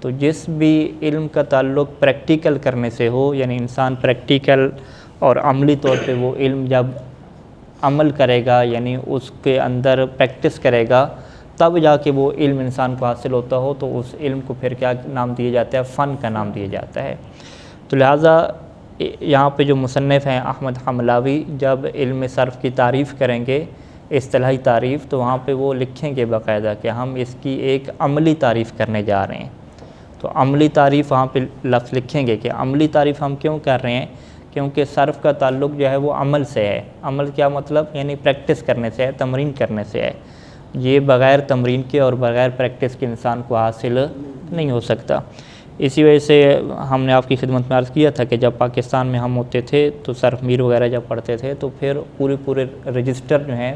تو جس بھی علم کا تعلق پریکٹیکل کرنے سے ہو، یعنی انسان پریکٹیکل اور عملی طور پہ وہ علم جب عمل کرے گا، یعنی اس کے اندر پریکٹس کرے گا، تب جا کے وہ علم انسان کو حاصل ہوتا ہو، تو اس علم کو پھر کیا نام دیا جاتا ہے؟ فن کا نام دیا جاتا ہے۔ تو لہٰذا یہاں پہ جو مصنف ہیں احمد حملاوی، جب علم صرف کی تعریف کریں گے، اصطلاحی تعریف، تو وہاں پہ وہ لکھیں گے باقاعدہ کہ ہم اس کی ایک عملی تعریف کرنے جا رہے ہیں۔ تو عملی تعریف وہاں پہ لفظ لکھیں گے کہ عملی تعریف ہم کیوں کر رہے ہیں؟ کیونکہ صرف کا تعلق جو ہے وہ عمل سے ہے۔ عمل کیا مطلب؟ یعنی پریکٹس کرنے سے ہے، تمرین کرنے سے ہے۔ یہ بغیر تمرین کے اور بغیر پریکٹس کے انسان کو حاصل نہیں ہو سکتا۔ اسی وجہ سے ہم نے آپ کی خدمت میں عرض کیا تھا کہ جب پاکستان میں ہم ہوتے تھے تو صرف میر وغیرہ جب پڑھتے تھے تو پھر پورے رجسٹر جو ہیں،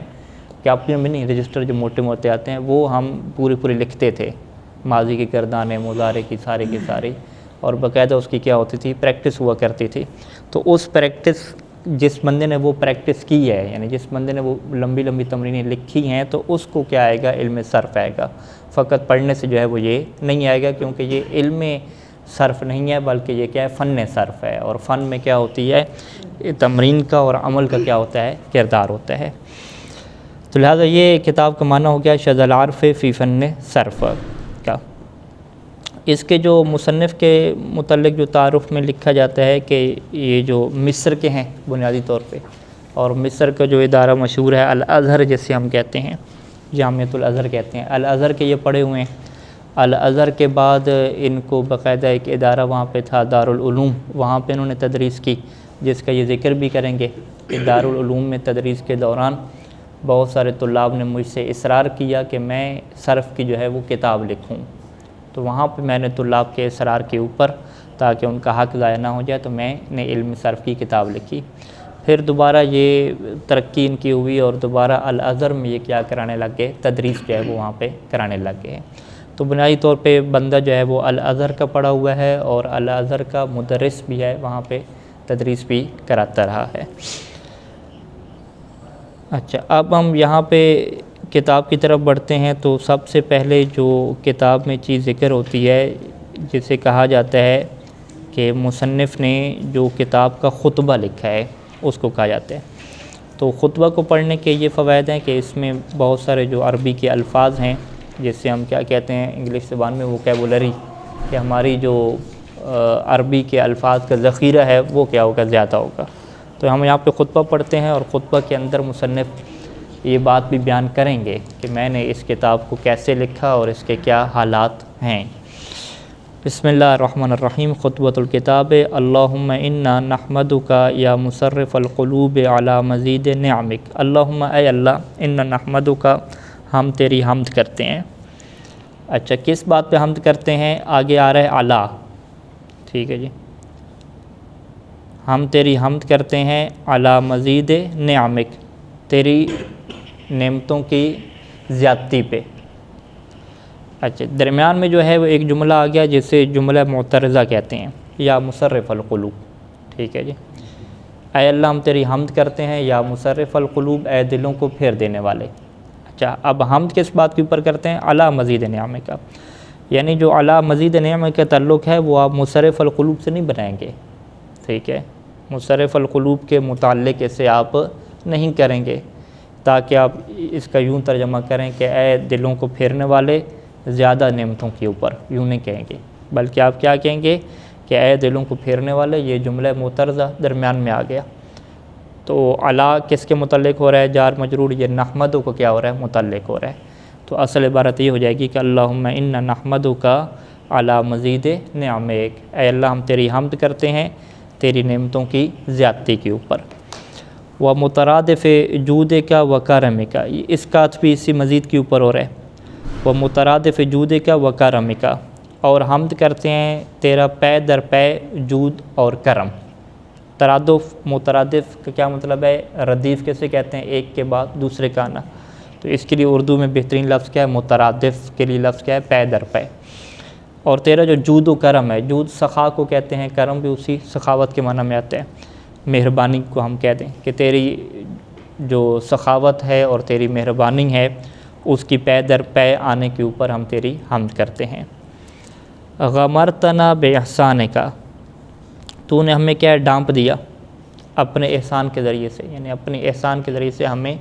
کاپیوں میں نہیں، رجسٹر جو موٹے موٹے آتے ہیں وہ ہم پورے لکھتے تھے، ماضی کی گردانیں، مضارع کی ساری، اور باقاعدہ اس کی کیا ہوتی تھی؟ پریکٹس ہوا کرتی تھی۔ تو اس پریکٹس، جس بندے نے وہ پریکٹس کی ہے، یعنی جس بندے نے وہ لمبی تمرینیں لکھی ہیں، تو اس کو کیا آئے گا؟ علم صرف آئے گا۔ فقط پڑھنے سے جو ہے وہ یہ نہیں آئے گا، کیونکہ یہ علم صرف نہیں ہے بلکہ یہ کیا ہے؟ فن صرف ہے۔ اور فن میں کیا ہوتی ہے؟ تمرین کا اور عمل کا کیا ہوتا ہے؟ کردار ہوتا ہے۔ تو لہٰذا یہ کتاب کا معنی ہو گیا شذ العرف فی فن صرف کا۔ اس کے جو مصنف کے متعلق جو تعارف میں لکھا جاتا ہے کہ یہ جو مصر کے ہیں بنیادی طور پہ، اور مصر کا جو ادارہ مشہور ہے الازہر جیسے ہم کہتے ہیں، جامعۃ الازہر کہتے ہیں، الازہر کے یہ پڑھے ہوئے ہیں۔ الازہر کے بعد ان کو باقاعدہ ایک ادارہ وہاں پہ تھا دارالعلوم، وہاں پہ انہوں نے تدریس کی، جس کا یہ ذکر بھی کریں گے کہ دارالعلوم میں تدریس کے دوران بہت سارے طلاب نے مجھ سے اصرار کیا کہ میں صرف کی جو ہے وہ کتاب لکھوں۔ تو وہاں پہ میں نے طلاب کے اصرار کے اوپر، تاکہ ان کا حق ضائع نہ ہو جائے، تو میں نے علم صرف کی کتاب لکھی۔ پھر دوبارہ یہ ترقی ان کی ہوئی اور دوبارہ الازہر میں یہ کیا کرانے لگ گئے؟ تدریس جو ہے وہ وہاں پہ کرانے لگ گئے۔ تو بنیادی طور پہ بندہ جو ہے وہ الازہر کا پڑھا ہوا ہے اور الازہر کا مدرس بھی ہے، وہاں پہ تدریس بھی کراتا رہا ہے۔ اچھا، اب ہم یہاں پہ کتاب کی طرف بڑھتے ہیں۔ تو سب سے پہلے جو کتاب میں چیز ذکر ہوتی ہے، جسے کہا جاتا ہے کہ مصنف نے جو کتاب کا خطبہ لکھا ہے اس کو کہا جاتا ہے۔ تو خطبہ کو پڑھنے کے یہ فوائد ہیں کہ اس میں بہت سارے جو عربی کے الفاظ ہیں، جس سے ہم کیا کہتے ہیں انگلش زبان میں ووکیبولری، کہ ہماری جو عربی کے الفاظ کا ذخیرہ ہے وہ کیا ہوگا؟ زیادہ ہوگا۔ تو ہم یہاں پہ خطبہ پڑھتے ہیں اور خطبہ کے اندر مصنف یہ بات بھی بیان کریں گے کہ میں نے اس کتاب کو کیسے لکھا اور اس کے کیا حالات ہیں۔ بسم اللہ الرحمن الرحیم۔ خطبۃ الکتاب۔ اللہم انا نحمدک یا مصرف القلوب علی مزید نعمک۔ اللہم، اے اللہ، انا نحمدک، ہم تیری حمد کرتے ہیں۔ اچھا، کس بات پہ حمد کرتے ہیں؟ آگے آ رہا ہے علی، ٹھیک ہے جی۔ ہم تیری حمد کرتے ہیں علی مزید نعمک، تیری نعمتوں کی زیادتی پہ۔ اچھا، درمیان میں جو ہے وہ ایک جملہ آ گیا جسے جملہ معترضہ کہتے ہیں، یا مصرف القلوب، ٹھیک ہے جی۔ اے اللہ ہم تیری حمد کرتے ہیں، یا مصرف القلوب، اے دلوں کو پھیر دینے والے۔ اچھا، اب حمد کس بات کے اوپر کرتے ہیں؟ علی مزید نعمک کا، یعنی جو علی مزید نعمک کا تعلق ہے وہ آپ مصرف القلوب سے نہیں بنائیں گے، ٹھیک ہے؟ مصرف القلوب کے متعلق اسے آپ نہیں کریں گے، تاکہ آپ اس کا یوں ترجمہ کریں کہ اے دلوں کو پھیرنے والے زیادہ نعمتوں کے اوپر، یوں نہیں کہیں گے، بلکہ آپ کیا کہیں گے کہ اے دلوں کو پھیرنے والے۔ یہ جملہ معترضہ درمیان میں آ گیا۔ تو علی کس کے متعلق ہو رہا ہے؟ جار مجرور، یہ نحمدو کو کیا ہو رہا ہے؟ متعلق ہو رہا ہے۔ تو اصل عبارت یہ ہو جائے گی کہ اللہم انا نحمدک علی مزید نعمک، اے اللہ ہم تیری حمد کرتے ہیں تیری نعمتوں کی زیادتی کے اوپر۔ و مترادف جود کا و کرم کا، اس کا بھی اسی مزید کے اوپر ہو رہا ہے۔ و مترادف جود کا و کرم کا، اور حمد کرتے ہیں تیرا پے در پے جود اور کرم۔ ترادف، مترادف کا کیا مطلب ہے؟ ردیف کیسے کہتے ہیں؟ ایک کے بعد دوسرے کا آنا۔ تو اس کے لیے اردو میں بہترین لفظ کیا ہے؟ مترادف کے لیے لفظ کیا ہے؟ پے در پے۔ اور تیرا جو جود و کرم ہے، جود سخا کو کہتے ہیں، کرم بھی اسی سخاوت کے معنی میں آتا ہے، مہربانی کو ہم کہہ دیں کہ تیری جو سخاوت ہے اور تیری مہربانی ہے اس کی پے در پے آنے کے اوپر ہم تیری حمد کرتے ہیں۔ غمرتنا بِإِحْسَانِکَ، تو نے ہمیں کیا ڈانپ دیا اپنے احسان کے ذریعے سے، یعنی اپنے احسان کے ذریعے سے ہمیں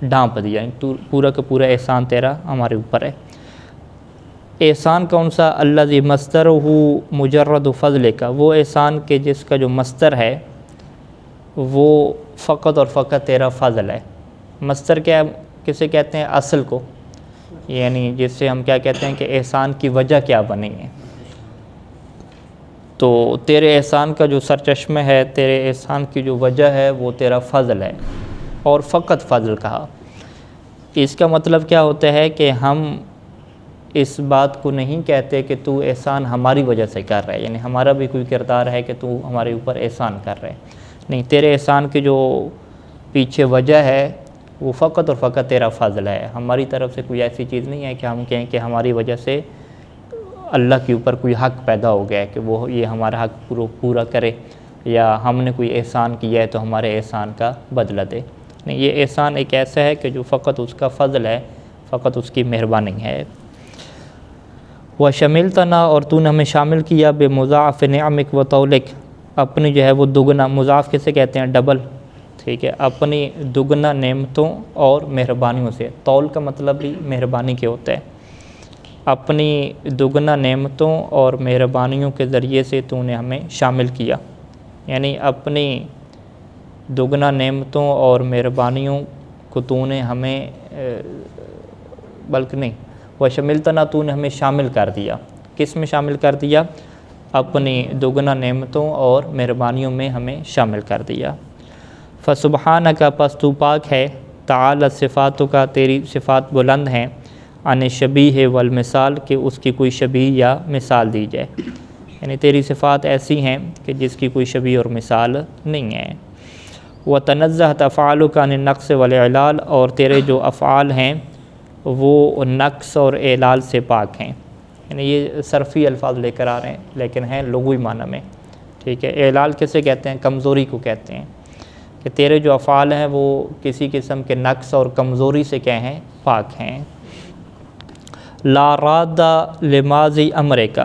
ڈانپ دیا، یعنی تو پورا کا پورا احسان تیرا ہمارے اوپر ہے۔ احسان کون سا؟ الذی مصدرہ مجرد فضل کا، وہ احسان کے جس کا جو مصدر ہے وہ فقط اور فقط تیرا فضل ہے۔ مصدر کیا ہے؟ کسے کہتے ہیں؟ اصل کو، یعنی جس سے ہم کیا کہتے ہیں کہ احسان کی وجہ کیا بنی ہے۔ تو تیرے احسان کا جو سرچشمہ ہے، تیرے احسان کی جو وجہ ہے وہ تیرا فضل ہے، اور فقط فضل کہا۔ اس کا مطلب کیا ہوتا ہے کہ ہم اس بات کو نہیں کہتے کہ تو احسان ہماری وجہ سے کر رہا ہے، یعنی ہمارا بھی کوئی کردار ہے کہ تو ہمارے اوپر احسان کر رہے، نہیں، تیرے احسان کی جو پیچھے وجہ ہے وہ فقط اور فقط تیرا فضل ہے۔ ہماری طرف سے کوئی ایسی چیز نہیں ہے کہ ہم کہیں کہ ہماری وجہ سے اللہ کے اوپر کوئی حق پیدا ہو گیا ہے کہ وہ یہ ہمارا حق پورا کرے، یا ہم نے کوئی احسان کیا ہے تو ہمارے احسان کا بدلہ دے، نہیں، یہ احسان ایک ایسا ہے کہ جو فقط اس کا فضل ہے، فقط اس کی مہربانی ہے۔ وَشَمِلْتَنَا، اور تو نے ہمیں شامل کیا بِمُضَاعَفِ نِعَمِكَ وَطَوْلِكَ، اپنی جو ہے وہ دگنا، مضاعف کسے کہتے ہیں؟ ڈبل، ٹھیک ہے، اپنی دگنا نعمتوں اور مہربانیوں سے۔ طول کا مطلب بھی مہربانی کے ہوتا ہے۔ اپنی دگنا نعمتوں اور مہربانیوں کے ذریعے سے تو نے ہمیں شامل کیا، یعنی اپنی دگنا نعمتوں اور مہربانیوں کو تو نے ہمیں بلکہ نہیں، وَشَمِلْتَنَا، تو نے ہمیں شامل کر دیا۔ کس میں شامل کر دیا؟ اپنی دگنا نعمتوں اور مہربانیوں میں ہمیں شامل کر دیا۔ فَسُبْحَانَکَ، پس تو پاک ہے، تعالی صفاتک، تیری صفات بلند ہیں، عن شبیہ والمثال، کہ اس کی کوئی شبیہ یا مثال دی جائے، یعنی تیری صفات ایسی ہیں کہ جس کی کوئی شبیہ اور مثال نہیں ہے۔ وَتَنَزَّہَتْ أَفْعَالُکَ عَنِ النَّقْصِ وَالْإِعْلَالِ، اور تیرے جو افعال ہیں وہ نقص اور اعلال سے پاک ہیں، یعنی یہ صرفی الفاظ لے کر آ رہے ہیں لیکن ہیں لغوی معنی میں، ٹھیک ہے۔ اعلال کسے کہتے ہیں؟ کمزوری کو کہتے ہیں، کہ تیرے جو افعال ہیں وہ کسی قسم کے نقص اور کمزوری سے کیا ہیں؟ پاک ہیں۔ لا راد لماضی امرک،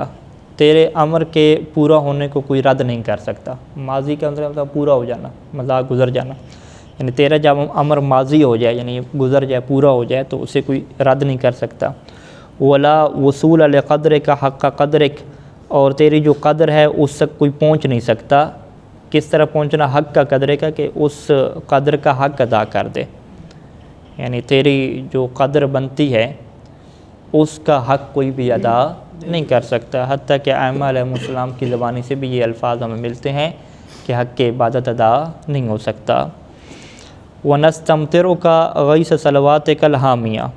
تیرے امر کے پورا ہونے کو کوئی رد نہیں کر سکتا۔ ماضی کا مطلب پورا ہو جانا، مذاق گزر جانا، یعنی تیرا جب امر ماضی ہو جائے، یعنی گزر جائے، پورا ہو جائے، تو اسے کوئی رد نہیں کر سکتا۔ ولا وصول لقدرک حق قدرک، اور تیری جو قدر ہے اس تک کوئی پہنچ نہیں سکتا۔ کس طرح پہنچنا؟ حق کا قدر کا، کہ اس قدر کا حق ادا کر دے، یعنی تیری جو قدر بنتی ہے اس کا حق کوئی بھی ادا نہیں کر سکتا، حتیٰ کہ ائمہ علیہ السلام کی زبانی سے بھی یہ الفاظ ہمیں ملتے ہیں کہ حق کی عبادت ادا نہیں ہو سکتا۔ وَنَسْتَمْطِرُكَ غَيْثَ صَلَوَاتِكَ الْحَامِيَةِ،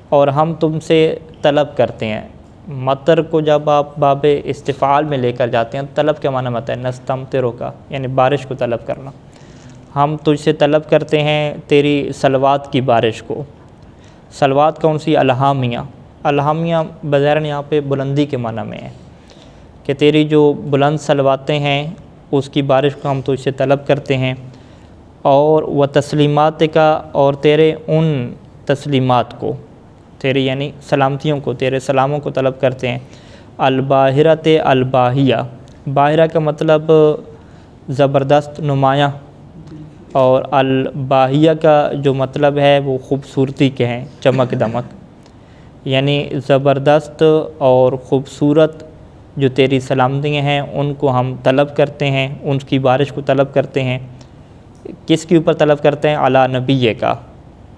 اور ہم تم سے طلب کرتے ہیں۔ مطر کو جب آپ باب استفعال میں لے کر جاتے ہیں، طلب کا معنی ہوتا ہے نستمطرک، یعنی بارش کو طلب کرنا۔ ہم تجھ سے طلب کرتے ہیں تیری صلوات کی بارش کو۔ صلوات کون سی؟ الحامیہ۔ الحامیہ بظاہر یہاں پہ بلندی کے معنی میں ہے، کہ تیری جو بلند صلواتیں ہیں اس کی بارش کو ہم تجھ سے طلب کرتے ہیں۔ اور وہ تسلیمات کا، اور تیرے ان تسلیمات کو، تیری یعنی سلامتیوں کو، تیرے سلاموں کو طلب کرتے ہیں۔ الباہرت الباہیہ، باہرہ کا مطلب زبردست، نمایاں، اور الباہیہ کا جو مطلب ہے وہ خوبصورتی کے ہیں، چمک دمک، یعنی زبردست اور خوبصورت جو تیری سلامتیاں ہیں ان کو ہم طلب کرتے ہیں، ان کی بارش کو طلب کرتے ہیں۔ کس کے اوپر طلب کرتے ہیں؟ علی نبی کا،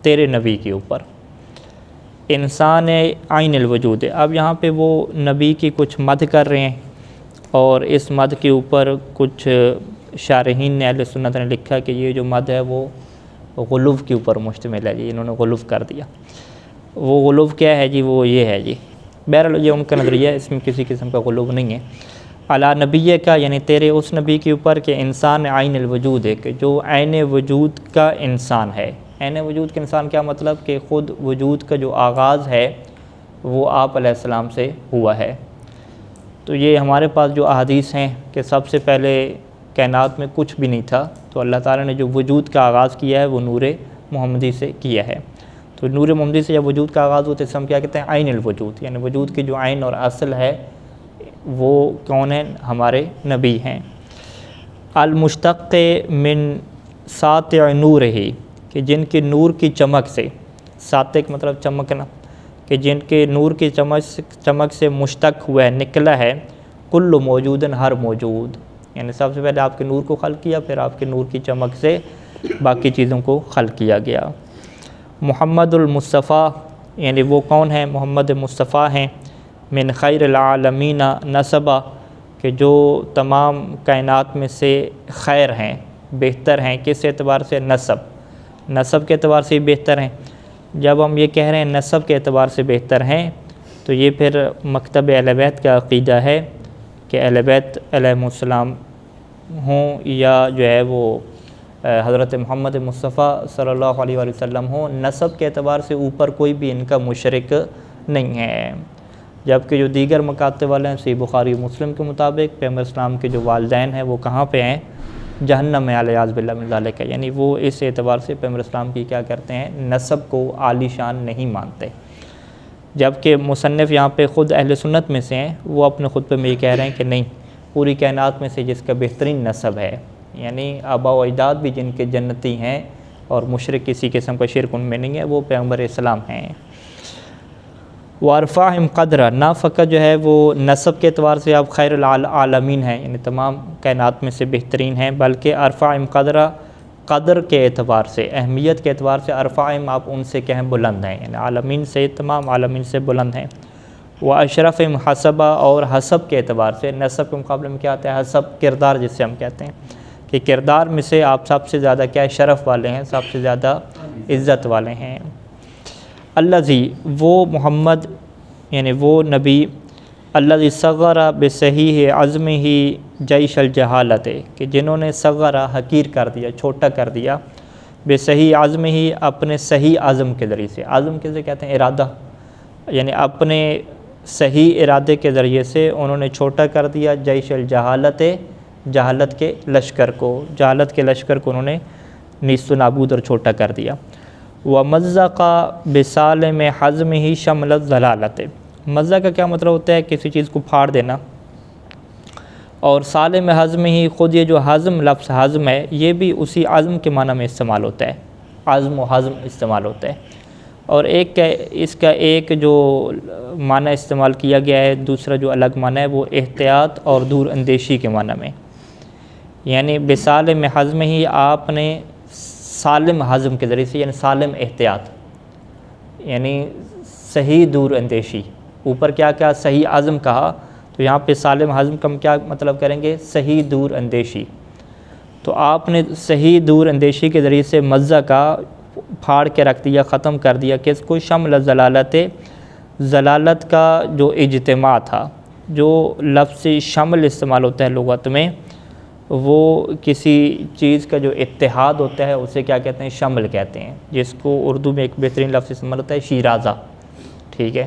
تیرے نبی کے اوپر، انسان عین الوجود۔ اب یہاں پہ وہ نبی کی کچھ مدح کر رہے ہیں، اور اس مدح کے اوپر کچھ شارحین نے، اہل سنت نے لکھا کہ یہ جو مدح ہے وہ غلو کے اوپر مشتمل ہے جی، انہوں نے غلو کر دیا۔ وہ غلو کیا ہے جی؟ وہ یہ ہے جی، بہرحال یہ ان کا نظریہ ہے، اس میں کسی قسم کا غلو نہیں ہے۔ علی نبی کا، یعنی تیرے اس نبی کے اوپر کہ انسان عین الوجود ہے، کہ جو عین وجود کا انسان ہے۔ عین وجود کا انسان کیا مطلب؟ کہ خود وجود کا جو آغاز ہے وہ آپ علیہ السلام سے ہوا ہے۔ تو یہ ہمارے پاس جو احادیث ہیں کہ سب سے پہلے کائنات میں کچھ بھی نہیں تھا، تو اللہ تعالیٰ نے جو وجود کا آغاز کیا ہے وہ نور محمدی سے کیا ہے۔ تو نور محمدی سے جب وجود کا آغاز ہوتا ہے، اس ہم کیا کہتے ہیں؟ عین الوجود، یعنی وجود کی جو عین اور اصل ہے وہ کون ہیں؟ ہمارے نبی ہیں۔ المشتق من ساطع نورہ، کہ جن کے نور کی چمک سے، ساطع مطلب چمکنا، کہ جن کے نور کی چمک سے مشتق ہوا ہے، نکلا ہے، کل موجود، ہر موجود، یعنی سب سے پہلے آپ کے نور کو خلق کیا، پھر آپ کے نور کی چمک سے باقی چیزوں کو خلق کیا گیا۔ محمد المصطفیٰ، یعنی وہ کون ہیں؟ محمد مصطفیٰ ہیں، من خیر العالمین نسبا، کہ جو تمام کائنات میں سے خیر ہیں، بہتر ہیں، کس اعتبار سے؟ نسب کے اعتبار سے بہتر ہیں۔ جب ہم یہ کہہ رہے ہیں نسب کے اعتبار سے بہتر ہیں، تو یہ پھر مکتب اہل بیت کا عقیدہ ہے کہ اہل بیت علیہم السلام ہوں، یا جو ہے وہ حضرت محمد مصطفیٰ صلی اللہ علیہ وآلہ وسلم ہوں، نسب کے اعتبار سے اوپر کوئی بھی ان کا مشرک نہیں ہے۔ جبکہ جو دیگر مکاتب والے ہیں، صحیح بخاری و مسلم کے مطابق پیغمبر اسلام کے جو والدین ہیں وہ کہاں پہ ہیں؟ جہنم میں، علیاذ باللہ من ذالک، یعنی وہ اس اعتبار سے پیغمبر اسلام کی کیا کرتے ہیں؟ نسب کو عالی شان نہیں مانتے۔ جبکہ مصنف یہاں پہ خود اہل سنت میں سے ہیں، وہ اپنے خطبے میں یہ کہہ رہے ہیں کہ نہیں، پوری کائنات میں سے جس کا بہترین نسب ہے، یعنی آبا و اجداد بھی جن کے جنتی ہیں اور مشرک کسی قسم کا شرک ان میں نہیں ہے، وہ پیغمبر اسلام ہیں۔ وارفعہم قدرہ، نہ فقط جو ہے وہ نسب کے اعتبار سے آپ خیر العالمین ہیں، یعنی تمام کائنات میں سے بہترین ہیں، بلکہ ارفعہم قدرہ، قدر کے اعتبار سے، اہمیت کے اعتبار سے ارفعہم آپ ان سے کہیں بلند ہیں، یعنی عالمین سے، تمام عالمین سے بلند ہیں۔ واشرفہم حسبہ، اور حسب کے اعتبار سے، نسب کے مقابلے میں کیا آتا ہے؟ حسب، کردار جسے ہم کہتے ہیں، کہ کردار میں سے آپ سب سے زیادہ کیا شرف والے ہیں، سب سے زیادہ عزت والے ہیں۔ الذی، وہ محمد یعنی وہ نبی، الذی صغر بصحیح عزمہ جیش الجہالت، کہ جنہوں نے صغر، حقیر کر دیا، چھوٹا کر دیا، بصحیح عزمہ، اپنے صحیح عزم کے ذریعے سے، عزم کسے کہتے ہیں؟ ارادہ، یعنی اپنے صحیح ارادے کے ذریعے سے انہوں نے چھوٹا کر دیا جیش الجہالت، جہالت کے لشکر کو انہوں نے نیست و نابود اور چھوٹا کر دیا۔ ومزق بسالم حزمہ شمل الضلالت، مزہ کا کیا مطلب ہوتا ہے؟ کسی چیز کو پھاڑ دینا، اور سالم حزم ہی، خود یہ جو حزم، لفظ حزم ہے، یہ بھی اسی عزم کے معنی میں استعمال ہوتا ہے، عزم و حزم استعمال ہوتا ہے، اور اس کا ایک جو معنی استعمال کیا گیا ہے، دوسرا جو الگ معنی ہے وہ احتیاط اور دور اندیشی کے معنی میں، یعنی بسالم حزم ہی، آپ نے سالم حزم کے ذریعے سے، یعنی سالم احتیاط، یعنی صحیح دور اندیشی، اوپر کیا صحیح عزم کہا، تو یہاں پہ سالم حزم کا ہم کیا مطلب کریں گے؟ صحیح دور اندیشی، تو آپ نے صحیح دور اندیشی کے ذریعے سے مزہ کا پھاڑ کے رکھ دیا، ختم کر دیا، کس کو؟ شمل ضلالت، ضلالت کا جو اجتماع تھا، جو لفظ شمل استعمال ہوتا ہے لغت میں، وہ کسی چیز کا جو اتحاد ہوتا ہے اسے کیا کہتے ہیں؟ شمل کہتے ہیں، جس کو اردو میں ایک بہترین لفظ استعمال ہوتا ہے شیرازہ، ٹھیک ہے۔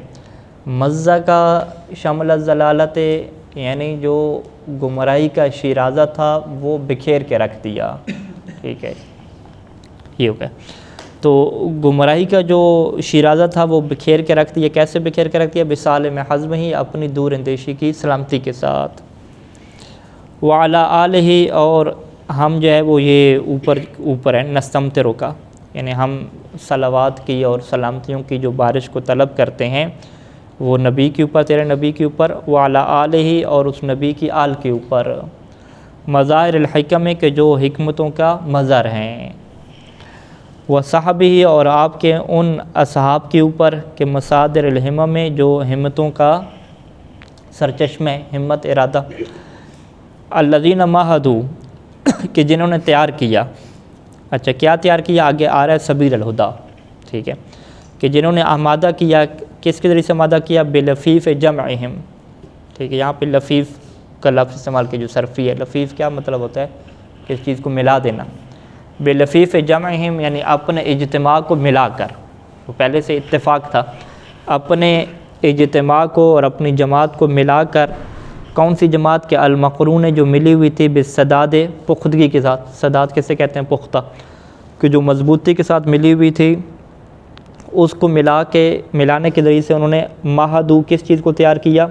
مزہ کا شمل الضلالت، یعنی جو گمراہی کا شیرازہ تھا وہ بکھیر کے رکھ دیا، ٹھیک ہے، یہ ہو گیا۔ تو گمراہی کا جو شیرازہ تھا وہ بکھیر کے رکھ دیا، کیسے بکھیر کے رکھ دیا؟ بسالم حزم ہی، اپنی دور اندیشی کی سلامتی کے ساتھ۔ وعلی آلہ، اور ہم جو ہے وہ یہ اوپر ہے نستمطر کا، یعنی ہم صلوات کی اور سلامتیوں کی جو بارش کو طلب کرتے ہیں وہ نبی کے اوپر، تیرے نبی کے اوپر، وعلی آلہ، اور اس نبی کی آل کے اوپر، مظاہر الحکم، کے جو حکمتوں کا مظہر ہیں، وصحبہ، اور آپ کے ان اصحاب کے اوپر کہ مصادر الہمم، جو ہمتوں کا سرچشمہ، ہمت ارادہ، الذین مہدوا، کہ جنہوں نے تیار کیا، اچھا کیا تیار کیا؟ آگے آ رہا ہے سبیل الہدیٰ، ٹھیک ہے، کہ جنہوں نے آمادہ کیا، کس کے ذریعے سے آمادہ کیا؟ بلفیف جمعہم، ٹھیک ہے، یہاں پہ لفیف کا لفظ استعمال کیا جو صرفی ہے۔ لفیف کیا مطلب ہوتا ہے؟ کس چیز کو ملا دینا، بلفیف جمعہم، یعنی اپنے اجتماع کو ملا کر، وہ پہلے سے اتفاق تھا، اپنے اجتماع کو اور اپنی جماعت کو ملا کر، کون سی جماعت کے؟ المقرون، جو ملی ہوئی تھی، بالسداد، پختگی کے ساتھ، سداد کیسے کہتے ہیں؟ پختہ، کہ جو مضبوطی کے ساتھ ملی ہوئی تھی، اس کو ملانے کے ذریعے سے انہوں نے مہدو، کس چیز کو تیار کیا؟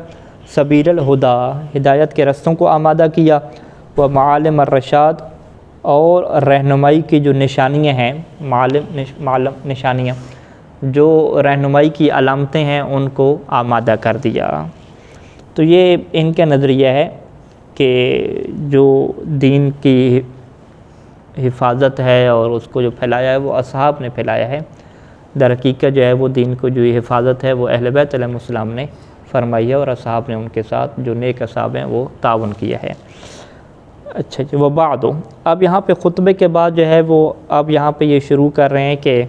سبیل الہدا، ہدایت کے رستوں کو آمادہ کیا، و معالم الرشاد، اور رہنمائی کی جو نشانیاں ہیں، معلم نشانیاں جو رہنمائی کی علامتیں ہیں ان کو آمادہ کر دیا۔ تو یہ ان کا نظریہ ہے کہ جو دین کی حفاظت ہے اور اس کو جو پھیلایا ہے وہ اصحاب نے پھیلایا ہے، در حقیقت جو ہے وہ دین کو جو حفاظت ہے وہ اہل بیت علیہ السلام نے فرمائی ہے، اور اصحاب نے ان کے ساتھ جو نیک اصحاب ہیں وہ تعاون کیا ہے۔ اچھا جی، وبعد، اب یہاں پہ خطبے کے بعد جو ہے وہ اب یہاں پہ یہ شروع کر رہے ہیں کہ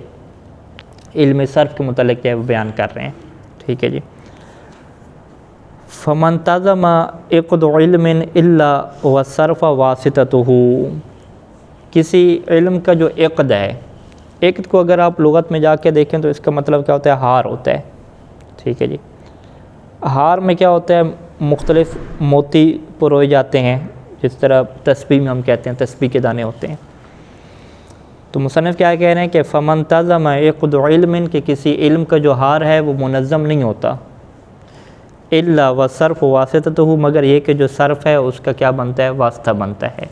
علم صرف کے متعلق کیا ہے وہ بیان کر رہے ہیں، ٹھیک ہے جی۔ فمن تزم عقد علم الا والصرف واسطتہ، کسی علم کا جو عقد ہے، عقد کو اگر آپ لغت میں جا کے دیکھیں تو اس کا مطلب کیا ہوتا ہے؟ ہار ہوتا ہے، ٹھیک ہے جی۔ ہار میں کیا ہوتا ہے؟ مختلف موتی پروئے جاتے ہیں، جس طرح تسبیح میں ہم کہتے ہیں تسبیح کے دانے ہوتے ہیں۔ تو مصنف کیا کہہ رہے ہیں کہ فمن تزم عقد علم، کہ کسی علم کا جو ہار ہے وہ منظم نہیں ہوتا، الا والصرف واسطتہ، مگر یہ کہ جو صرف ہے اس کا کیا بنتا ہے؟ واسطہ بنتا ہے۔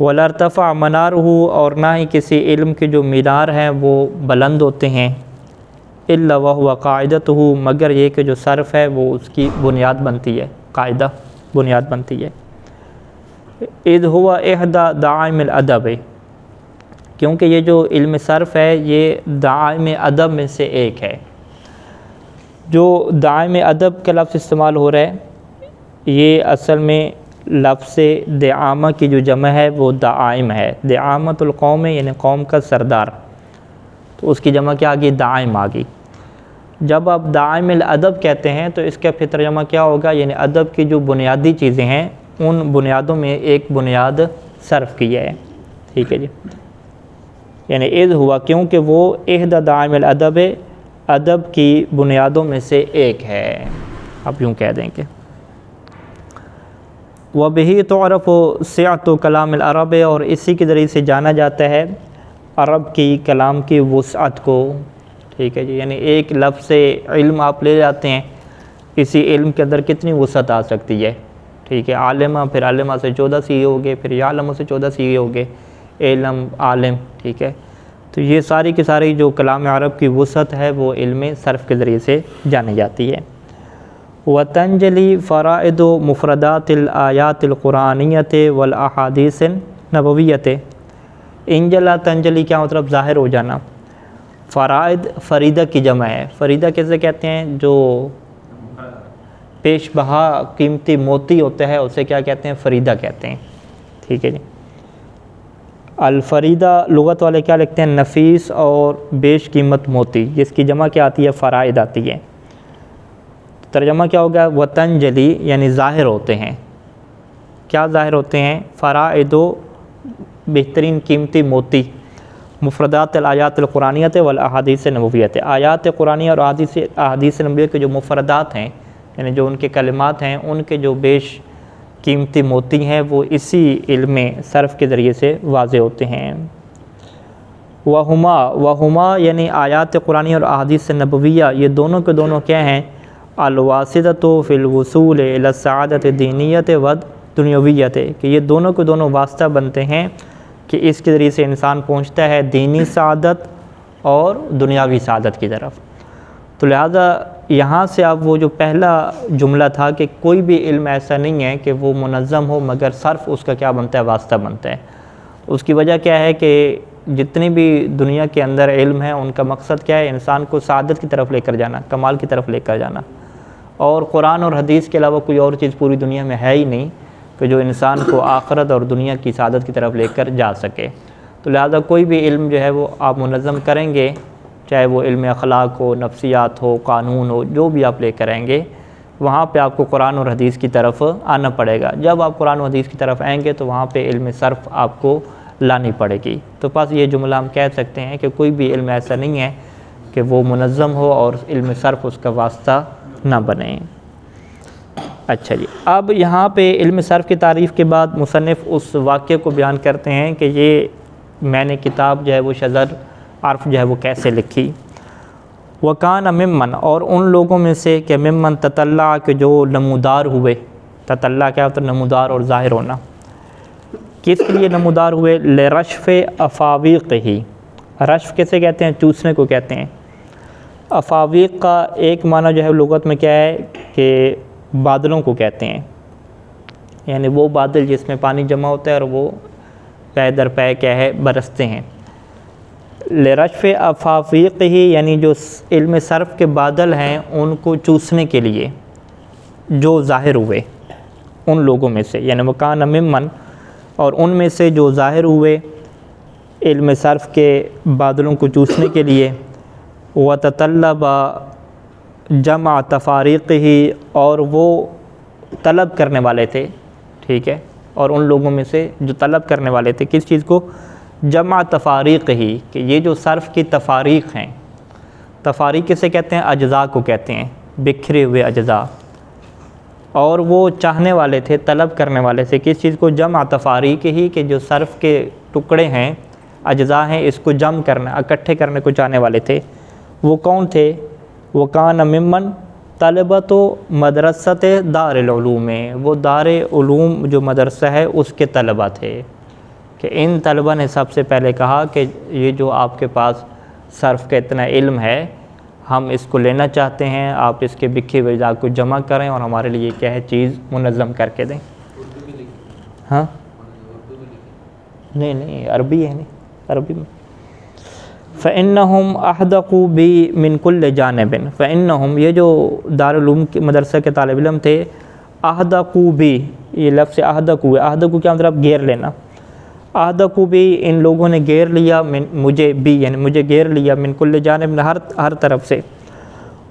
ولا ارتفع منارہ، اور نہ ہی کسی علم کے جو مینار ہیں وہ بلند ہوتے ہیں، الا وہو قاعدتہ، مگر یہ کہ جو صرف ہے وہ اس کی بنیاد بنتی ہے، قاعدہ بنیاد بنتی ہے۔ اذ هو احدى دعائم الادب، کیونکہ یہ جو علم صرف ہے یہ دعائم ادب میں سے ایک ہے۔ جو دعائم ادب کا لفظ استعمال ہو رہا ہے یہ اصل میں لفظ دعامہ کی جو جمع ہے وہ دعائم ہے۔ دعامت القوم یعنی قوم کا سردار، تو اس کی جمع کیا آگئی؟ دعائم آگئی۔ جب آپ دعائم الادب کہتے ہیں تو اس کا پھر ترجمہ کیا ہوگا؟ یعنی ادب کی جو بنیادی چیزیں ہیں ان بنیادوں میں ایک بنیاد صرف کی ہے، ٹھیک ہے جی۔ یعنی اذ ہوا، کیونکہ وہ احدى دعائم الادب، ادب کی بنیادوں میں سے ایک ہے، آپ یوں کہہ دیں کہ وَبِهِ تُعْرَفُ سعة كلام العرب، اور اسی کے ذریعے سے جانا جاتا ہے عرب کی کلام کی وسعت کو، ٹھیک ہے جی۔ یعنی ایک لفظ علم آپ لے جاتے ہیں، اسی علم کے اندر کتنی وسعت آ سکتی ہے، ٹھیک ہے۔ عالمہ، پھر عالمہ سے 14 سیغے ہو گئے، پھر یعلم سے 14 سیغے ہو گئے، علم، عالم، ٹھیک ہے۔ تو یہ ساری کی ساری جو کلام عرب کی وسعت ہے وہ علم صرف کے ذریعے سے جانی جاتی ہے۔ وَتَنْجَلِي فَرَائِدُ مُفْرَدَاتِ الْآيَاتِ الْقُرْآنِيَّةِ وَالْأَحَادِيثِ النَّبَوِيَّةِ، انجلا تنجلی کیا مطلب؟ ظاہر ہو جانا۔ فرائد فریدہ کی جمع ہے، فریدہ کیسے کہتے ہیں؟ جو پیش بہا قیمتی موتی ہوتا ہے اسے کیا کہتے ہیں؟ فریدہ کہتے ہیں، ٹھیک ہے جی۔ الفریدہ لغت والے کیا لکھتے ہیں؟ نفیس اور بیش قیمت موتی، جس کی جمع کیا آتی ہے؟ فرائد آتی ہے۔ ترجمہ کیا ہوگا؟ وتنجلی یعنی ظاہر ہوتے ہیں، کیا ظاہر ہوتے ہیں؟ فرائد، بہترین قیمتی موتی، مفردات الآیات القرآنیۃ والاحادیث النبویۃ، آیات قرآنیہ اور احادیث نبویہ کے جو مفردات ہیں یعنی جو ان کے کلمات ہیں ان کے جو بیش قیمتی موتی ہیں وہ اسی علم صرف کے ذریعے سے واضح ہوتے ہیں۔ وہما یعنی آیات قرآنی اور احادیث نبویہ، یہ دونوں کے دونوں کیا ہیں؟ الواسطۃ فی الوصول الی السعادۃ الدینیۃ والدنیویۃ، کہ یہ دونوں کے دونوں واسطہ بنتے ہیں کہ اس کے ذریعے سے انسان پہنچتا ہے دینی سعادت اور دنیاوی سعادت کی طرف۔ تو لہٰذا یہاں سے اب وہ جو پہلا جملہ تھا کہ کوئی بھی علم ایسا نہیں ہے کہ وہ منظم ہو مگر صرف اس کا کیا بنتا ہے؟ واسطہ بنتا ہے۔ اس کی وجہ کیا ہے کہ جتنی بھی دنیا کے اندر علم ہے ان کا مقصد کیا ہے؟ انسان کو سعادت کی طرف لے کر جانا، کمال کی طرف لے کر جانا، اور قرآن اور حدیث کے علاوہ کوئی اور چیز پوری دنیا میں ہے ہی نہیں کہ جو انسان کو آخرت اور دنیا کی سعادت کی طرف لے کر جا سکے۔ تو لہٰذا کوئی بھی علم جو ہے وہ آپ منظم کریں گے، چاہے وہ علم اخلاق ہو، نفسیات ہو، قانون ہو، جو بھی آپ لے کر آئیں گے وہاں پہ آپ کو قرآن اور حدیث کی طرف آنا پڑے گا۔ جب آپ قرآن و حدیث کی طرف آئیں گے تو وہاں پہ علم صرف آپ کو لانی پڑے گی۔ تو بس یہ جملہ ہم کہہ سکتے ہیں کہ کوئی بھی علم ایسا نہیں ہے کہ وہ منظم ہو اور علم صرف اس کا واسطہ نہ بنے۔ اچھا جی، اب یہاں پہ علم صرف کی تعریف کے بعد مصنف اس واقعے کو بیان کرتے ہیں کہ یہ میں نے کتاب جو ہے وہ شذر عرف جو ہے وہ کیسے لکھی۔ وکان ممن، اور ان لوگوں میں سے کہ ممن تطلع، کہ جو نمودار ہوئے. تطلع کیا ہوتا ہے؟ نمودار اور ظاہر ہونا. کس کے لیے نمودار ہوئے؟ لرشف افاویقہ. رشف کیسے کہتے ہیں؟ چوسنے کو کہتے ہیں. افاویق کا ایک معنی جو ہے لغت میں کیا ہے کہ بادلوں کو کہتے ہیں، یعنی وہ بادل جس میں پانی جمع ہوتا ہے اور وہ پے در پے کیا ہے برستے ہیں. لرشف افاویقہ یعنی جو علم صرف کے بادل ہیں ان کو چوسنے کے لیے جو ظاہر ہوئے ان لوگوں میں سے، یعنی وکان ممن، اور ان میں سے جو ظاہر ہوئے علم صرف کے بادلوں کو چوسنے کے لیے. وتطلب جمع تفاریقہ، اور وہ طلب کرنے والے تھے، ٹھیک ہے، اور ان لوگوں میں سے جو طلب کرنے والے تھے کس چیز کو؟ جمع تفاریق ہی، کہ یہ جو صرف کی تفاریق ہیں، تفاریق کسے کہتے ہیں؟ اجزاء کو کہتے ہیں، بکھرے ہوئے اجزاء. اور وہ چاہنے والے تھے، طلب کرنے والے تھے کس چیز کو؟ جمع تفاریق ہی، کہ جو صرف کے ٹکڑے ہیں، اجزاء ہیں، اس کو جمع کرنا، اکٹھے کرنے کو چاہنے والے تھے. وہ کون تھے؟ وکان ممن طلبۃ مدرسۃ دار العلوم، وہ دار علوم جو مدرسہ ہے اس کے طلبہ تھے. کہ ان طلبہ نے سب سے پہلے کہا کہ یہ جو آپ کے پاس صرف کا اتنا علم ہے، ہم اس کو لینا چاہتے ہیں، آپ اس کے بکھے ہوئے اجزاء کو جمع کریں اور ہمارے لیے کیا ہے چیز منظم کر کے دیں. ہاں نہیں عربی ہے، نہیں عربی میں. فَإِنَّهُمْ أَحْدَقُوا بِي مِنْ كُلِّ جَانِبٍ، فَإِنَّهُمْ یہ جو دارالعلوم کے مدرسہ کے طالب علم تھے، أَحْدَقُوا بِي، یہ لفظ أَحْدَقُوا ہے. أَحْدَقُوا کیا مطلب؟ گھیر لینا. أَحْدَقُوا بِي، ان لوگوں نے گھیر لیا، مجھے بھی یعنی مجھے گھیر لیا، من كُلِّ جانب، ہر طرف سے.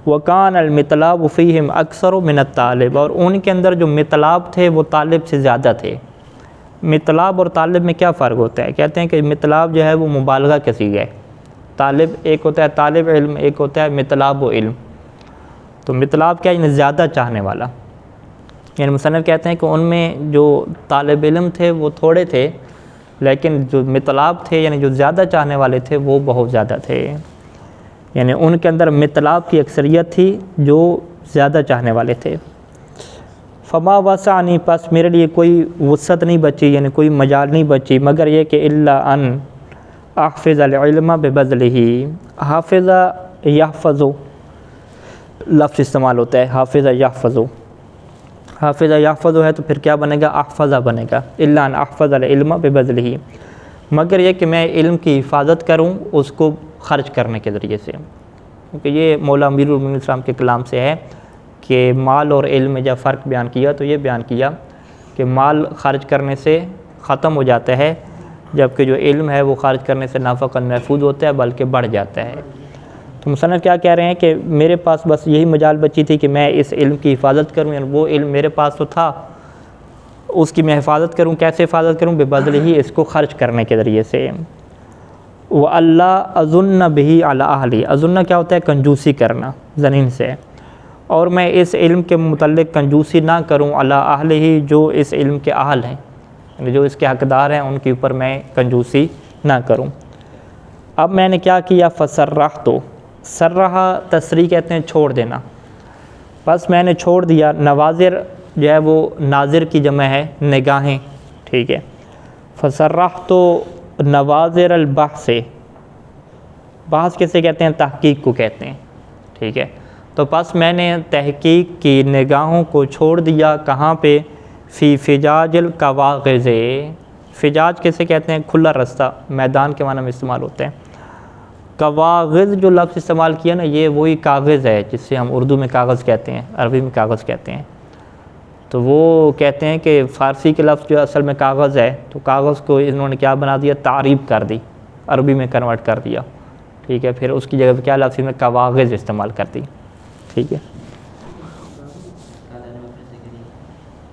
وَكَانَ الْمِطْلَابُ فِيهِمْ أَكْثَرُ مِنَ الطَّالِبِ، اور ان کے اندر جو مطلاب تھے وہ طالب سے زیادہ تھے. مطلاب اور طالب میں کیا فرق ہوتا ہے؟ کہتے ہیں کہ مطلاب جو ہے وہ مبالغہ کا صیغہ ہے. طالب ایک ہوتا ہے طالب علم، ایک ہوتا ہے مطلاب و علم. تو مطلاب کیا یعنی زیادہ چاہنے والا. یعنی مصنف کہتے ہیں کہ ان میں جو طالب علم تھے وہ تھوڑے تھے، لیکن جو مطلاب تھے یعنی جو زیادہ چاہنے والے تھے وہ بہت زیادہ تھے. یعنی ان کے اندر مطلاب کی اکثریت تھی جو زیادہ چاہنے والے تھے. فما وسعنی، پس میرے لیے کوئی وسعت نہیں بچی، یعنی کوئی مجال نہیں بچی، مگر یہ کہ الا ان احفظ العلم ببذلہ. حافظ یحفظ لفظ استعمال ہوتا ہے، حافظ یحفظ. حافظ یحفظ ہے تو پھر کیا بنے گا؟ احفظ بنے گا. الا ان احفظ العلم ببذلہ، مگر یہ کہ میں علم کی حفاظت کروں اس کو خرچ کرنے کے ذریعے سے. کیونکہ یہ مولا امیر المومنین السلام کے کلام سے ہے کہ مال اور علم میں جب فرق بیان کیا تو یہ بیان کیا کہ مال خرچ کرنے سے ختم ہو جاتا ہے، جبکہ جو علم ہے وہ خرچ کرنے سے نہ فقط محفوظ ہوتا ہے بلکہ بڑھ جاتا ہے. تو مصنف کیا کہہ رہے ہیں کہ میرے پاس بس یہی مجال بچی تھی کہ میں اس علم کی حفاظت کروں، یعنی وہ علم میرے پاس تو تھا، اس کی میں حفاظت کروں. کیسے حفاظت کروں؟ ببذلہ ہی، اس کو خرچ کرنے کے ذریعے سے. وَأَلَّا أَظُنَّ بِهِ عَلَىٰ أَهْلِي، اظن کیا ہوتا ہے؟ کنجوسی کرنا ذنین سے. اور میں اس علم کے متعلق کنجوسی نہ کروں علی اہلہ، جو اس علم کے اہل ہیں، یعنی جو اس کے حقدار ہیں ان کے اوپر میں کنجوسی نہ کروں. اب میں نے کیا کیا؟ فسرحت، سرح تسریح کہتے ہیں چھوڑ دینا. بس میں نے چھوڑ دیا. نواظر جو ہے وہ ناظر کی جمع ہے، نگاہیں، ٹھیک ہے. فسرحت نواظر البحث، بحث کسے کہتے ہیں؟ تحقیق کو کہتے ہیں، ٹھیک ہے. تو پس میں نے تحقیق کی نگاہوں کو چھوڑ دیا. کہاں پہ؟ فی فجاج القواغذ. فجاج کسے کہتے ہیں؟ کھلا رستہ، میدان کے معنی میں استعمال ہوتے ہیں. قواغذ جو لفظ استعمال کیا نا، یہ وہی کاغذ ہے جس سے ہم اردو میں کاغذ کہتے ہیں، عربی میں کاغذ کہتے ہیں. تو وہ کہتے ہیں کہ فارسی کے لفظ جو اصل میں کاغذ ہے، تو کاغذ کو انہوں نے کیا بنا دیا؟ تعریب کر دی، عربی میں کنورٹ کر دیا، ٹھیک ہے. پھر اس کی جگہ پہ کیا لفظ میں قواغذ استعمال کر دی، ٹھیک ہے.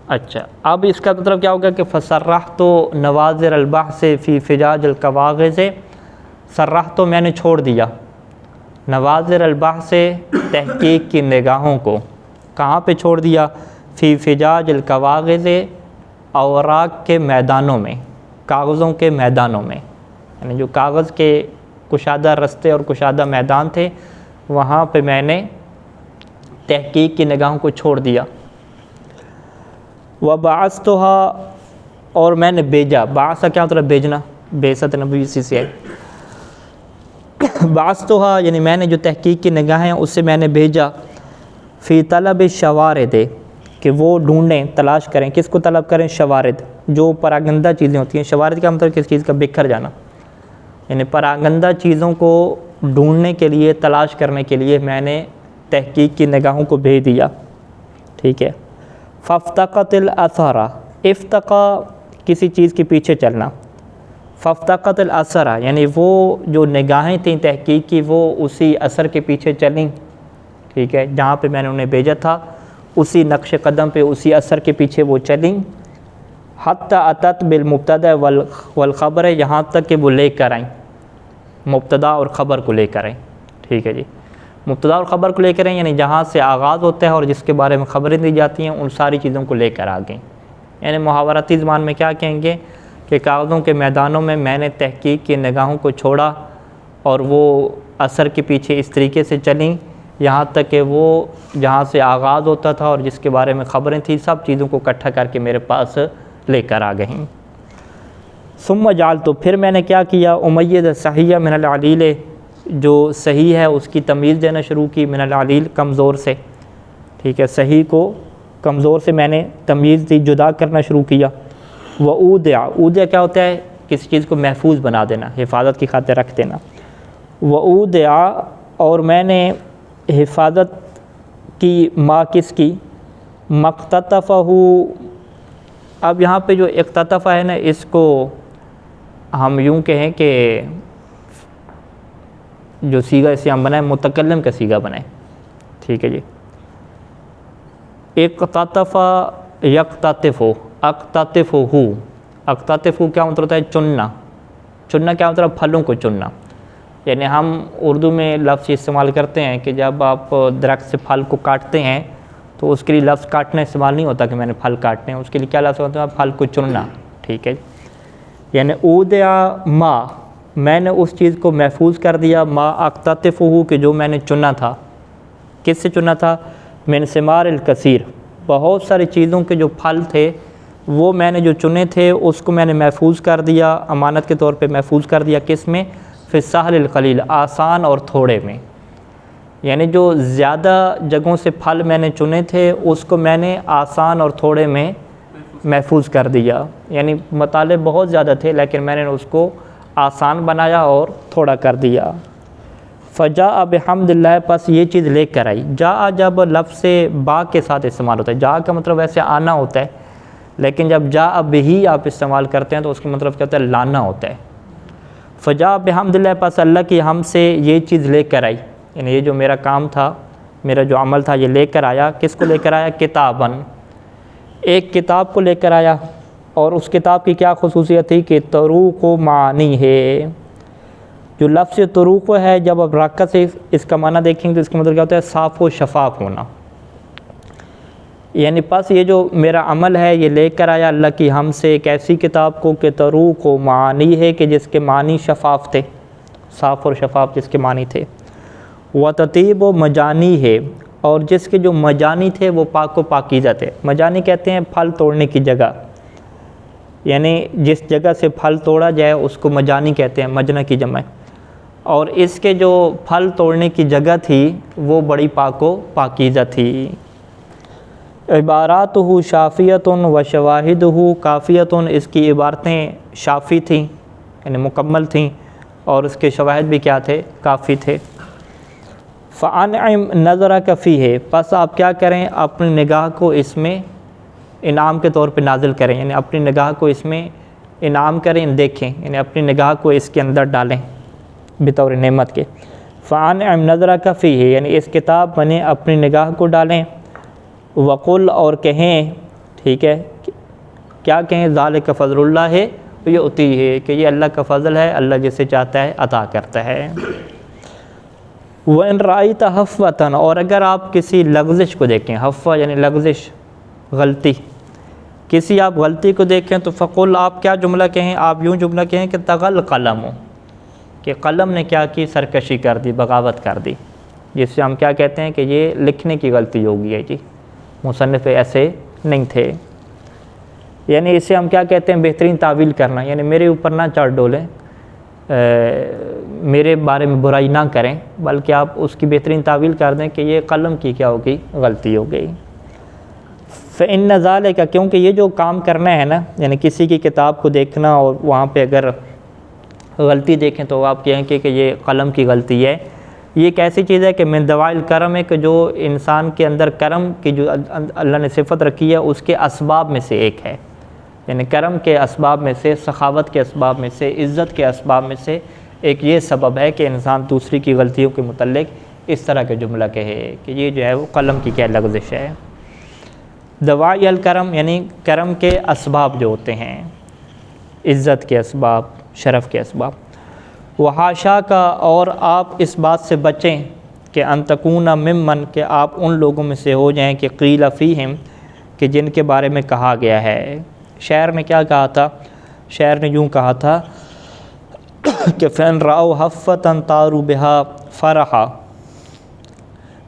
اچھا، اب اس کا مطلب کیا ہوگا کہ فسرحت نواظر البحث فی فجاج القواغذ. سرحت تو میں نے چھوڑ دیا، نواظر البحث تحقیق کی نگاہوں کو. کہاں پہ چھوڑ دیا؟ فی فجاج القواغذ، اوراق کے میدانوں میں، کاغذوں کے میدانوں میں. یعنی جو کاغذ کے کشادہ رستے اور کشادہ میدان تھے، وہاں پہ میں نے تحقیق کی نگاہوں کو چھوڑ دیا. وَبَعَثْتُهَا اور میں نے بھیجا. بعث کیا مطلب بھیجنا, بعثت نبی اسی سے ہے. بعثتها یعنی میں نے جو تحقیق کی نگاہیں اس سے میں نے بھیجا. فی طلب الشوارد کہ وہ ڈھونڈیں, تلاش کریں. کس کو طلب کریں؟ شوارد, جو پراگندہ چیزیں ہوتی ہیں. شوارد کا مطلب کس چیز کا بکھر جانا, یعنی پراگندہ چیزوں کو ڈھونڈنے کے لیے, تلاش کرنے کے لیے میں نے تحقیق کی نگاہوں کو بھیج دیا. ٹھیک ہے. فافتقت الاثر, افتقا کسی چیز کے پیچھے چلنا, فافتقت الاثر یعنی وہ جو نگاہیں تھیں تحقیق کی وہ اسی اثر کے پیچھے چلیں. ٹھیک ہے, جہاں پہ میں نے انہیں بھیجا تھا اسی نقش قدم پہ, اسی اثر کے پیچھے وہ چلیں. حتی اتت بالمبتدا والخبر, یہاں تک کہ وہ لے کر آئیں, مبتدا اور خبر کو لے کر آئیں. ٹھیک ہے جی, مبتدا اور خبر کو لے کر آئیں یعنی جہاں سے آغاز ہوتا ہے اور جس کے بارے میں خبریں دی جاتی ہیں ان ساری چیزوں کو لے کر آ گئیں. یعنی محاورتی زبان میں کیا کہیں گے کہ کاغذوں کے میدانوں میں نے تحقیق کی نگاہوں کو چھوڑا اور وہ اثر کے پیچھے اس طریقے سے چلیں یہاں تک کہ وہ جہاں سے آغاز ہوتا تھا اور جس کے بارے میں خبریں تھیں سب چیزوں کو اکٹھا کر کے میرے پاس لے کر آ گئیں. ثم جعلت, پھر میں نے کیا کیا, امیت صحیح من العلیل, جو صحیح ہے اس کی تمیز دینا شروع کی, من العلیل کمزور سے. ٹھیک ہے, صحیح کو کمزور سے میں نے تمیز دی, جدا کرنا شروع کیا. وَأُودِعَ, اودع کیا ہوتا ہے؟ کسی چیز کو محفوظ بنا دینا, حفاظت کی خاطر رکھ دینا. وَأُودِعَ اور میں نے حفاظت کی, ما کس کی؟ مقتطفہ. اب یہاں پہ جو اقتطفہ ہے نا اس کو ہم یوں کہیں کہ جو صیغہ اسے ہم بنائیں متکلم کا صیغہ بنائیں. ٹھیک ہے جی. اقتطفہ یقتطفو, اقتطفو, اقتطفو کیا مطلب ہوتا ہے؟ چننا. چننا کیا مطلب؟ پھلوں کو چننا. یعنی ہم اردو میں لفظ استعمال کرتے ہیں کہ جب آپ درخت سے پھل کو کاٹتے ہیں تو اس کے لیے لفظ کاٹنا استعمال نہیں ہوتا کہ میں نے پھل کاٹنے ہیں, اس کے لیے کیا لفظ ہوتا ہے؟ پھل کو چننا. ٹھیک ہے, یعنی اودع ما, میں نے اس چیز کو محفوظ کر دیا, ما اقتطفہ کہ جو میں نے چنا تھا. کس سے چنا تھا؟ من ثمار الکثیر, بہت ساری چیزوں کے جو پھل تھے وہ میں نے جو چنے تھے اس کو میں نے محفوظ کر دیا, امانت کے طور پہ محفوظ کر دیا. کس میں؟ فی السہل القلیل, آسان اور تھوڑے میں. یعنی جو زیادہ جگہوں سے پھل میں نے چنے تھے اس کو میں نے آسان اور تھوڑے میں محفوظ کر دیا. یعنی مطالب بہت زیادہ تھے لیکن میں نے اس کو آسان بنایا اور تھوڑا کر دیا. فجاء بحمد اللہ, پس یہ چیز لے کر آئی. جاء جب لفظ سے با کے ساتھ استعمال ہوتا ہے, جاء کا مطلب ویسے آنا ہوتا ہے لیکن جب جاء بہی آپ استعمال کرتے ہیں تو اس کا مطلب کیا ہوتا ہے؟ لانا ہوتا ہے. فجاء بحمد اللہ, پس اللہ کی حمد سے یہ چیز لے کر آئی. یعنی یہ جو میرا کام تھا, میرا جو عمل تھا یہ لے کر آیا. کس کو لے کر آیا؟ کتاباً, ایک کتاب کو لے کر آیا. اور اس کتاب کی کیا خصوصیت تھی کہ طروق و معنی ہے. جو لفظ طروق ہے جب آپ راکہ سے اس کا معنی دیکھیں گے تو اس کا مطلب کیا ہوتا ہے؟ صاف و شفاف ہونا. یعنی پس یہ جو میرا عمل ہے یہ لے کر آیا اللہ کی حمد سے ایک ایسی کتاب کو کہ طروق و معنی ہے کہ جس کے معنی شفاف تھے, صاف اور شفاف جس کے معنی تھے. وتطیب و مجانی ہے, اور جس کے جو مجانی تھے وہ پاک و پاکیزہ تھے. مجانی کہتے ہیں پھل توڑنے کی جگہ, یعنی جس جگہ سے پھل توڑا جائے اس کو مجانی کہتے ہیں, مجنہ کی جمع. اور اس کے جو پھل توڑنے کی جگہ تھی وہ بڑی پاک و پاکیزہ تھی. عباراتہ شافیۃ و شواہدہ کافیۃ, اس کی عبارتیں شافی تھیں یعنی مکمل تھیں اور اس کے شواہد بھی کیا تھے؟ کافی تھے. فَأَنْعِمْ نَظَرَكَ فِيهِ, پس آپ کیا کریں؟ اپنی نگاہ کو اس میں انعام کے طور پہ نازل کریں, یعنی اپنی نگاہ کو اس میں انعام کریں, دیکھیں, یعنی اپنی نگاہ کو اس کے اندر ڈالیں بطور نعمت کے. فَأَنْعِمْ نَظَرَكَ فِيهِ, یعنی اس کتاب بنے اپنی نگاہ کو ڈالیں. وقل, اور کہیں, ٹھیک ہے, کیا کہیں؟ ذالک فضل اللہ ہے یؤتیہ ہے, کہ یہ اللہ کا فضل ہے, اللہ جسے چاہتا ہے عطا کرتا ہے. وَإِنْ رَأَيْتَ حَفْوَةً, اور اگر آپ کسی لغزش کو دیکھیں, حفوہ یعنی لغزش, غلطی, کسی آپ غلطی کو دیکھیں تو فقل, آپ کیا جملہ کہیں؟ آپ یوں جملہ کہیں کہ طغى القلم, کہ قلم نے کیا کی؟ سرکشی کر دی, بغاوت کر دی. جس سے ہم کیا کہتے ہیں کہ یہ لکھنے کی غلطی ہوگی ہے جی، مصنف ایسے نہیں تھے. یعنی اسے ہم کیا کہتے ہیں بہترین تعویل کرنا، یعنی میرے اوپر نہ چڑھ ڈولیں، میرے بارے میں برائی نہ کریں، بلکہ آپ اس کی بہترین تعویل کر دیں کہ یہ قلم کی کیا ہوگی، غلطی ہو گئی. فإن ذالک، کیونکہ یہ جو کام کرنا ہے نا، یعنی کسی کی کتاب کو دیکھنا اور وہاں پہ اگر غلطی دیکھیں تو آپ کہیں کہ یہ قلم کی غلطی ہے، یہ ایک ایسی چیز ہے کہ من دواعی الکرم ہے، کہ جو انسان کے اندر کرم کی جو اللہ نے صفت رکھی ہے اس کے اسباب میں سے ایک ہے. یعنی کرم کے اسباب میں سے، سخاوت کے اسباب میں سے، عزت کے اسباب میں سے ایک یہ سبب ہے کہ انسان دوسری کی غلطیوں کے متعلق اس طرح کے جملہ کہے کہ یہ جو ہے وہ قلم کی کیا لغزش ہے. دواعی الکرم یعنی کرم کے اسباب جو ہوتے ہیں، عزت کے اسباب، شرف کے اسباب. وحاشا کا، اور آپ اس بات سے بچیں کہ ان تکون ممن، کہ آپ ان لوگوں میں سے ہو جائیں کہ قیل فیہم، کہ جن کے بارے میں کہا گیا ہے. شاعر نے کیا کہا تھا؟ شاعر نے یوں کہا تھا کہ فَإِن رَأَوْا حَفَّةً طَارُوا بِهَا فَرَحًا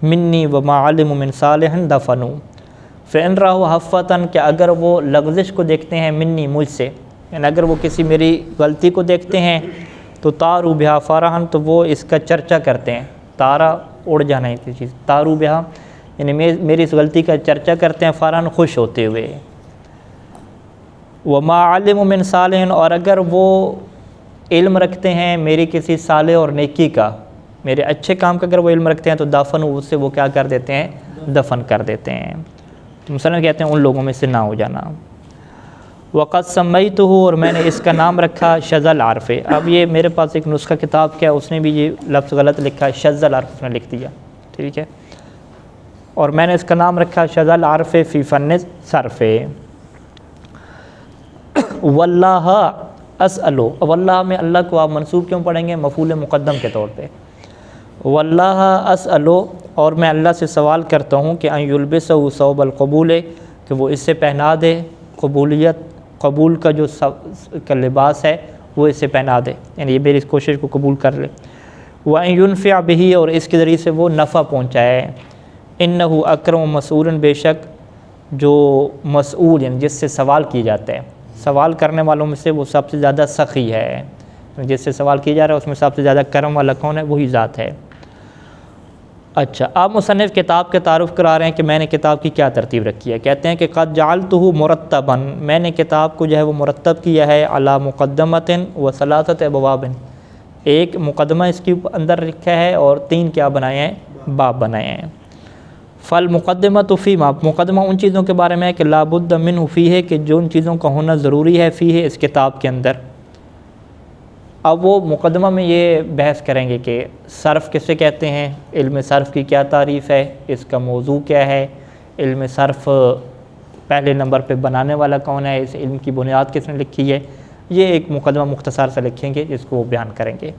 مِنِّي وَمَا عَلِمُوا مِنْ صَالِحٍ دَفَنُوا. فَإِن رَأَوْا حَفَّةً، کہ اگر وہ لغزش کو دیکھتے ہیں، منی، مجھ سے، یعنی اگر وہ کسی میری غلطی کو دیکھتے ہیں تو طَارُوا بِهَا فَرَحًا، تو وہ اس کا چرچا کرتے ہیں. تارا اڑ جانا ہے کسی چیز، طَارُوا بِهَا یعنی میری اس غلطی کا چرچا کرتے ہیں، فَرَحًا خوش ہوتے ہوئے. وَمَا عَلِمُوا مِنْ صَالِحٍ، اور اگر وہ علم رکھتے ہیں میری کسی صالح اور نیکی کا، میرے اچھے کام کا اگر وہ علم رکھتے ہیں تو دفن اس سے وہ کیا کر دیتے ہیں، دفن کر دیتے ہیں. مثلا کہتے ہیں ان لوگوں میں سے نہ ہو جانا. وَقَدْ سَمَّيْتُهُ، اور میں نے اس کا نام رکھا شذ العرف. اب یہ میرے پاس ایک نسخہ کتاب کیا ہے، اس نے بھی یہ لفظ غلط لکھا ہے، شذ العرف اس نے لکھ دیا، ٹھیک ہے. اور میں نے اس کا نام رکھا شذ العرف فی فن صرف. واللہ اسألو، واللہ میں اللہ کو آپ منصوب کیوں پڑھیں گے؟ مفعول مقدم کے طور پہ. واللہ اسألو، اور میں اللہ سے سوال کرتا ہوں کہ ان یلبسہ ثوب القبول، کہ وہ اس سے پہنا دے قبولیت، قبول کا جو کا لباس ہے وہ اس سے پہنا دے، یعنی یہ میری اس کوشش کو قبول کر لے. وَأَن يُنْفِعَ بِهِ، اور اس کے ذریعے سے وہ نفع پہنچائے. إِنَّهُ أَكْرَمُ مَسْئُولٌ، بے شک جو مسئول یعنی جس سے سوال کیا جاتا ہے، سوال کرنے والوں میں سے وہ سب سے زیادہ سخی ہے. جس سے سوال کیا جا رہا ہے اس میں سب سے زیادہ کرم والا کون ہے؟ وہی ذات ہے. اچھا، آپ مصنف کتاب کے تعارف کرا رہے ہیں کہ میں نے کتاب کی کیا ترتیب رکھی ہے. کہتے ہیں کہ قد جعلتہ مرتبا، میں نے کتاب کو جو ہے وہ مرتب کیا ہے، علی مقدمۃ و ثلاثۃ ابواب، ایک مقدمہ اس کے اندر لکھا ہے اور 3 کیا بنائے ہیں؟ باب بنائے ہیں. فالمقدمۃ فیما، مقدمہ ان چیزوں کے بارے میں ہے کہ لا بد منہ فیہ، کہ جو ان چیزوں کا ہونا ضروری ہے، فیہ اس کتاب کے اندر. اب وہ مقدمہ میں یہ بحث کریں گے کہ صرف کسے کہتے ہیں، علم صرف کی کیا تعریف ہے، اس کا موضوع کیا ہے، علم صرف پہلے نمبر پہ بنانے والا کون ہے، اس علم کی بنیاد کس نے لکھی ہے. یہ ایک مقدمہ مختصر سے لکھیں گے جس کو وہ بیان کریں گے.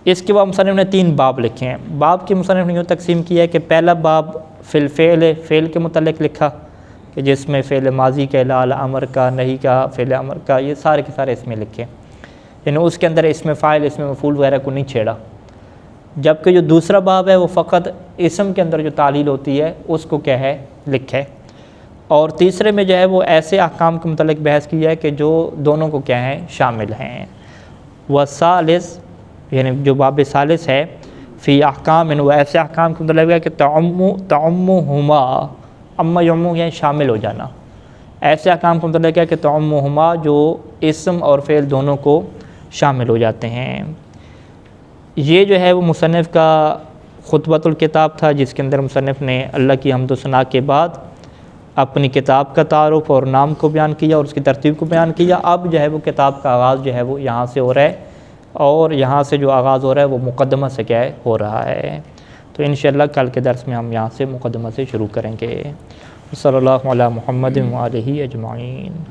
اس کے بعد مصنف نے 3 باب لکھے ہیں. باب کی مصنف نے یوں تقسیم کیا ہے کہ پہلا باب فی الفعل، فعل کے متعلق لکھا کہ جس میں فعل ماضی کا، لال امر کا، نہیں کا، فعل امر کا، یہ سارے کے سارے اس میں لکھے. یعنی اس کے اندر اسم فاعل، اسم مفعول وغیرہ کو نہیں چھیڑا. جبکہ جو دوسرا باب ہے وہ فقط اسم کے اندر جو تعلیل ہوتی ہے اس کو کیا ہے، لکھے. اور تیسرے میں جو ہے وہ ایسے احکام کے متعلق بحث کی ہے کہ جو دونوں کو کیا ہیں، شامل ہیں. والثالث، یعنی جو باب ثالث ہے، فی احکام، وہ ایسے احکام کے متعلق ہے کہ تعمہما، اما یعمو یعنی شامل ہو جانا. ایسے احکام کے متعلق ہے کہ تعمہما، جو اسم اور فعل دونوں کو شامل ہو جاتے ہیں. یہ جو ہے وہ مصنف کا خطبۃ الکتاب تھا، جس کے اندر مصنف نے اللہ کی حمد و ثنا کے بعد اپنی کتاب کا تعارف اور نام کو بیان کیا اور اس کی ترتیب کو بیان کیا. اب جو ہے وہ کتاب کا آغاز جو ہے وہ یہاں سے ہو رہا ہے، اور یہاں سے جو آغاز ہو رہا ہے وہ مقدمہ سے کیا ہے، ہو رہا ہے. تو انشاءاللہ کل کے درس میں ہم یہاں سے مقدمہ سے شروع کریں گے. صلی اللہ علی محمد و آلہ اجمعین.